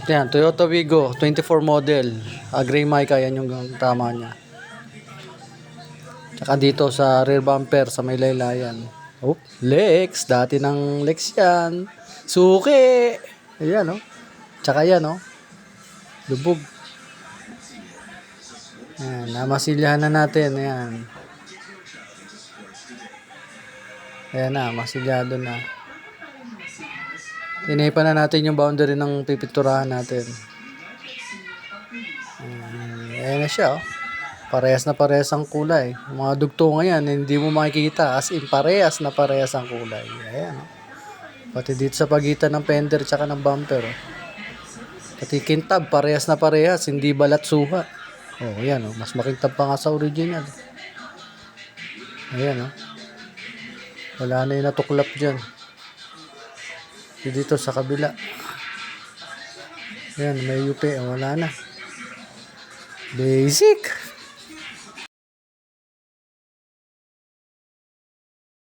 Yan, Toyota Wigo 24 model. Gray mica, yan yung tama niya. Tsaka dito sa rear bumper sa may laylayan. Oh, Lex. Dati ng Lex yan. Suki. Ayan, oh. Tsaka yan, oh. Lubog. Ayan, namasilyahan na natin. Ayan. Ayan na, masilyado na. Tinipan na natin yung boundary ng pipinturahan natin. Ayan na siya, oh. Parehas na parehas ang kulay. Yung mga dugtungan yan, hindi mo makikita. As in, parehas na parehas ang kulay. Ayan, oh. Pati dito sa pagitan ng fender tsaka ng bumper, oh. Pati kintab, parehas na parehas. Hindi balat suha. Oh, ayan, oh. Mas makintab pa nga sa original. Ayan, oh. Wala na yung natuklap dyan. Dito sa kabila. Ayan, may UP. Oh, wala na. Basic.